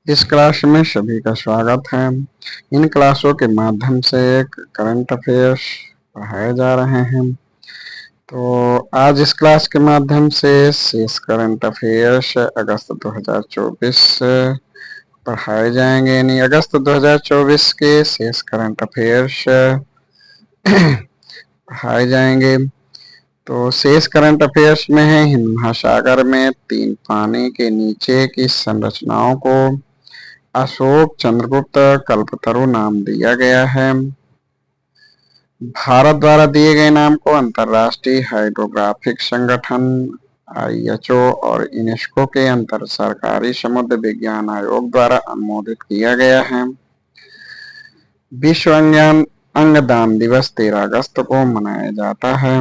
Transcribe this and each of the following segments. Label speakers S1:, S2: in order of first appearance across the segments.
S1: इस क्लास में सभी का स्वागत है। इन क्लासों के माध्यम से करंट अफेयर्स पढ़ाए जा रहे हैं। तो आज इस क्लास के माध्यम से शेष करंट अफेयर्स अगस्त 2024 पढ़ाए जाएंगे, यानी अगस्त 2024 के शेष करंट अफेयर्स पढ़ाए जाएंगे। तो शेष करंट अफेयर्स में है, हिंद महासागर में 3 पानी के नीचे की संरचनाओं को अशोक चंद्रगुप्त कल्पतरु नाम दिया गया है। भारत द्वारा दिए गए नाम को अंतर्राष्ट्रीय हाइड्रोग्राफिक संगठन IHO और यूनेस्को के अंतर सरकारी समुद्र विज्ञान आयोग द्वारा अनुमोदित किया गया है। विश्व अंगदान दिवस 13 अगस्त को मनाया जाता है।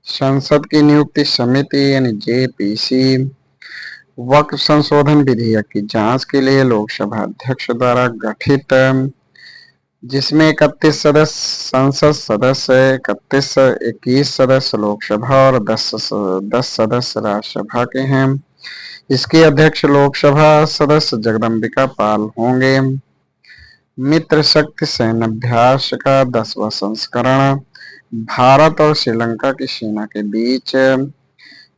S1: संसद की नियुक्ति समिति यानी JPC वक्फ संशोधन विधेयक की जांच के लिए लोकसभा अध्यक्ष द्वारा गठित, जिसमें 31 सदस्य संसद सदस्य, 21 सदस्य लोकसभा और 10 सदस्य राज्यसभा के हैं। इसके अध्यक्ष लोकसभा सदस्य जगदम्बिका पाल होंगे। मित्र शक्ति सैन्य अभ्यास का 10वां संस्करण भारत और श्रीलंका की सेना के बीच।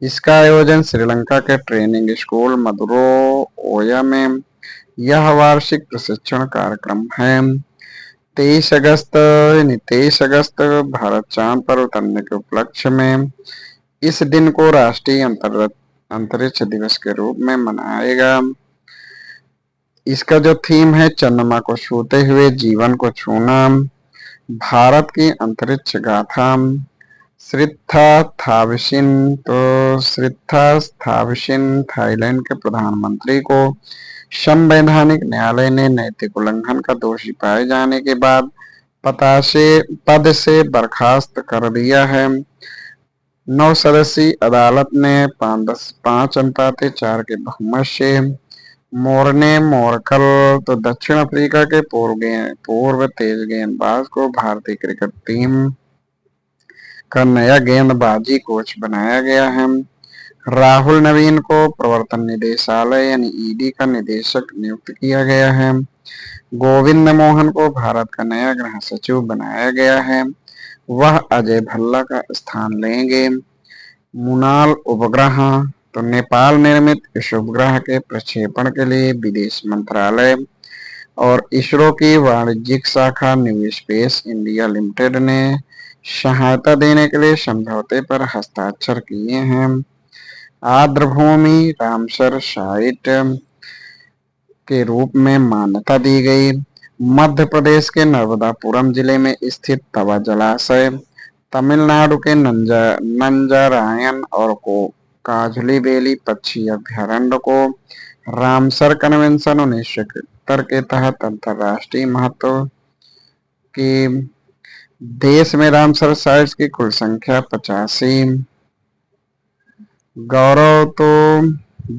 S1: इसका आयोजन श्रीलंका के ट्रेनिंग स्कूल मदुरो ओया में। यह वार्षिक प्रशिक्षण कार्यक्रम है। 23 अगस्त भारत चांद पर उतरने के उपलक्ष्य में इस दिन को राष्ट्रीय अंतरिक्ष दिवस के रूप में मनाएगा। इसका जो थीम है, चंद्रमा को छूते हुए जीवन को छूना, भारत की अंतरिक्ष गाथा। श्रीथा थाविसिन थाईलैंड के प्रधानमंत्री को संवैधानिक न्यायालय ने नैतिक उल्लंघन का दोषी पाए जाने के बाद पद से बर्खास्त कर दिया है। 9 सदस्यीय अदालत ने 5-4 के बहुमत से मोरने मोरकल तो दक्षिण अफ्रीका के पूर्व तेज गेंदबाज को भारतीय क्रिकेट टीम का नया गेंदबाजी कोच बनाया गया है। राहुल नवीन को प्रवर्तन निदेशालय यानी ED का निदेशक नियुक्त किया गया है। गोविंद मोहन को भारत का नया गृह सचिव बनाया गया है। वह अजय भल्ला का स्थान लेंगे। मुनाल उपग्रह तो नेपाल निर्मित इस उपग्रह के प्रक्षेपण के लिए विदेश मंत्रालय और इसरो की वाणिज्यिक शाखा न्यू स्पेस इंडिया लिमिटेड ने सहायता देने के लिए समझौते पर हस्ताक्षर किए हैं। आर्द्रभूमि रामसर साइट के रूप में मान्यता दी गई। मध्य प्रदेश के नर्मदापुरम जिले में स्थित तवा जलाशय, तमिलनाडु के नंजारायन और काजली बेली पक्षी अभ्यारण्य को रामसर कन्वेंशन 1971 के तहत अंतर्राष्ट्रीय महत्व की। देश में रामसर साइट्स की कुल संख्या 85। गौरव तो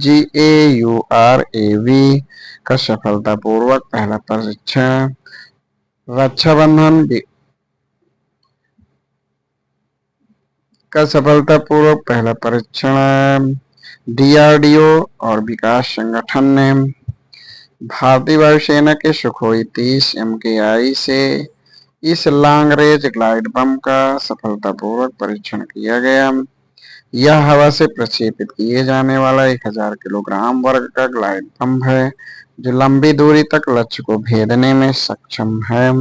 S1: GAURAV का सफलतापूर्वक पहला परीक्षण। रक्षाबंधन का सफलतापूर्वक पहला परीक्षण DRDO और विकास संगठन ने। भारतीय वायुसेना के सुखोई 30 MKI से इस लॉन्ग रेंज ग्लाइड बम का सफलतापूर्वक परीक्षण किया गया। यह हवा से प्रक्षेपित किए जाने वाला 1000 किलोग्राम वर्ग का ग्लाइड बम है, जो लंबी दूरी तक लक्ष्य को भेदने में सक्षम है।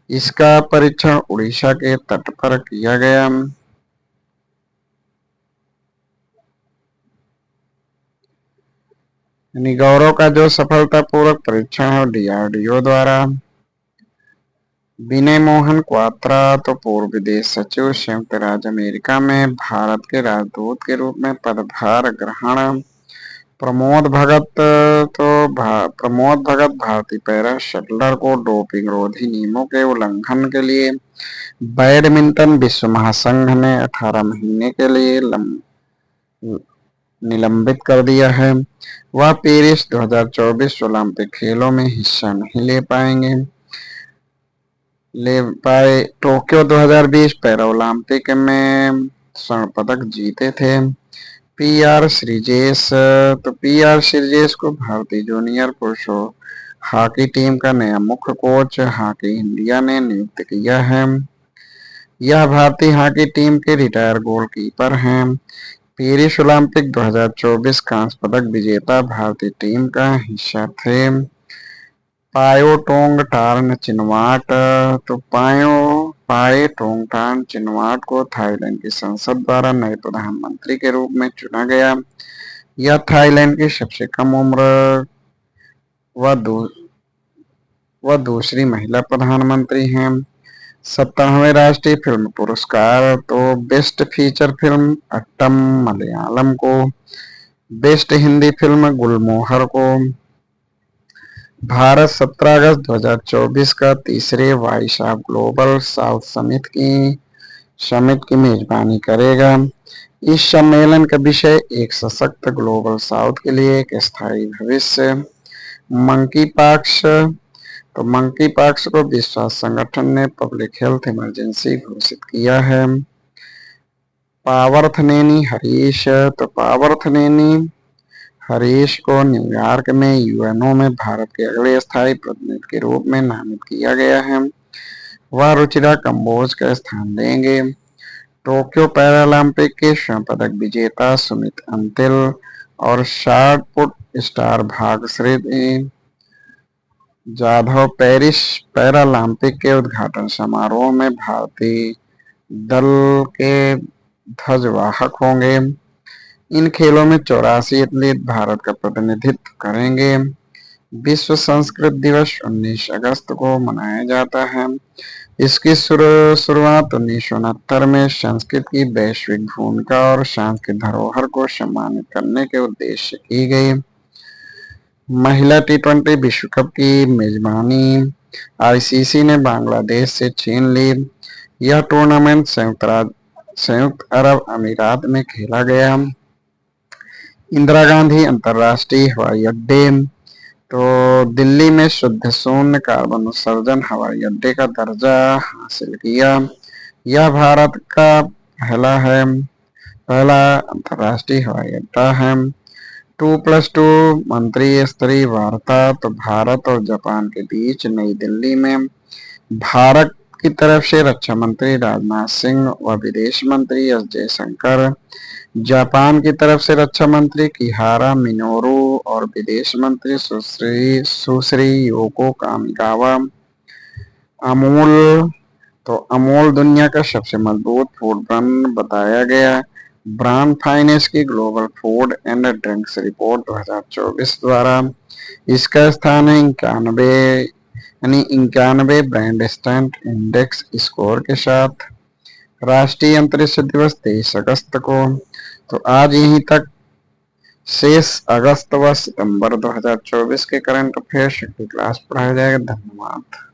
S1: इसका परीक्षण उड़ीसा के तट पर किया गया। गौरव का जो सफलतापूर्वक परीक्षण है DRDO द्वारा। विनय मोहन क्वात्रा तो पूर्व विदेश सचिव, संयुक्त राज्य अमेरिका में भारत के राजदूत के रूप में पदभार ग्रहण। प्रमोद भगत भारतीय पैरा शटलर को डोपिंग रोधी नियमों के उल्लंघन के लिए बैडमिंटन विश्व महासंघ ने 18 महीने के लिए निलंबित कर दिया है। वह पेरिस 2024 ओलंपिक खेलों में हिस्सा नहीं ले पाए। टोक्यो 2020 पैरा ओलंपिक में स्वर्ण पदक जीते थे। पीआर श्रीजेश। तो पीआर श्रीजेश को भारतीय जूनियर पुरुषों हॉकी टीम का नया मुख्य कोच हॉकी इंडिया ने नियुक्त किया है। यह भारतीय हॉकी टीम के रिटायर गोलकीपर हैं। पेरिस ओलंपिक 2024 कांस्य पदक विजेता भारतीय टीम का हिस्सा थे। पायोटोंग टार्न चिनवाट। तो पाएटोंग टार्न चिनवाट को थाईलैंड की संसद द्वारा नए प्रधानमंत्री के रूप में चुना गया। यह थाईलैंड की सबसे कम उम्र व दूसरी महिला प्रधानमंत्री हैं। 57वें राष्ट्रीय फिल्म पुरस्कार। तो best feature film Attam Malayalam को, बेस्ट हिंदी फिल्म गुलमोहर को। भारत 17 अगस्त 2024 का तीसरे voice of global south summit की मेजबानी करेगा। इस सम्मेलन का विषय एक सशक्त ग्लोबल साउथ के लिए एक स्थायी भविष्य। Monkey pox. तो मंकी पॉक्स को विश्व स्वास्थ्य संगठन ने पब्लिक हेल्थ इमरजेंसी घोषित किया है। पावर्थनेनी हरीश। तो पावर्थनेनी हरीश को न्यूयॉर्क में यूएनओ में भारत के अगले स्थायी प्रतिनिधि के रूप में नामित किया गया है। वह रुचिरा कंबोज का स्थान लेंगे। टोक्यो पैरालंपिक के स्वर्ण पदक विजेता सुमित अंतिल और shot put star Bhagyashree Jadhav Paris Paralympic के उद्घाटन समारोह में भारतीय दल के ध्वजवाहक होंगे। इन खेलों में 84 एथलीट भारत का प्रतिनिधित्व करेंगे। विश्व संस्कृत दिवस 19 अगस्त को मनाया जाता है। इसकी शुरुआत 1969 में संस्कृत की वैश्विक भूमिका और सांस्कृतिक धरोहर को सम्मानित करने के उद्देश्य से की गई। महिला टी20 विश्व कप की मेजबानी आईसीसी ने बांग्लादेश से छीन ली। यह टूर्नामेंट संयुक्त अरब अमीरात में खेला गया। इंदिरा गांधी अंतर्राष्ट्रीय हवाई अड्डे। तो दिल्ली में शुद्ध शून्य कार्बन उत्सर्जन हवाई अड्डे का दर्जा हासिल किया। यह भारत का पहला अंतर्राष्ट्रीय हवाई अड्डा है। 2+2 मंत्री स्तरीय वार्ता। तो भारत और जापान के बीच नई दिल्ली में भारत की तरफ से रक्षा मंत्री राजनाथ सिंह व विदेश मंत्री एस जयशंकर, जापान की तरफ से रक्षा मंत्री किहारा मिनोरू और विदेश मंत्री सुश्री योको कामिकावा। अमूल। तो अमूल दुनिया का सबसे मजबूत फूड ब्रांड बताया गया। ब्रांड फाइनेंस की global food and drinks report 2024 द्वारा इसका स्थान है 91 ब्रांड स्टैंड इंडेक्स स्कोर के साथ। राष्ट्रीय अंतरिक्ष दिवस 23 अगस्त को। तो आज यहीं तक शेष अगस्त व सितंबर 2024 के करंट अफेयर्स की क्लास पढ़ाया जाएगा। धन्यवाद।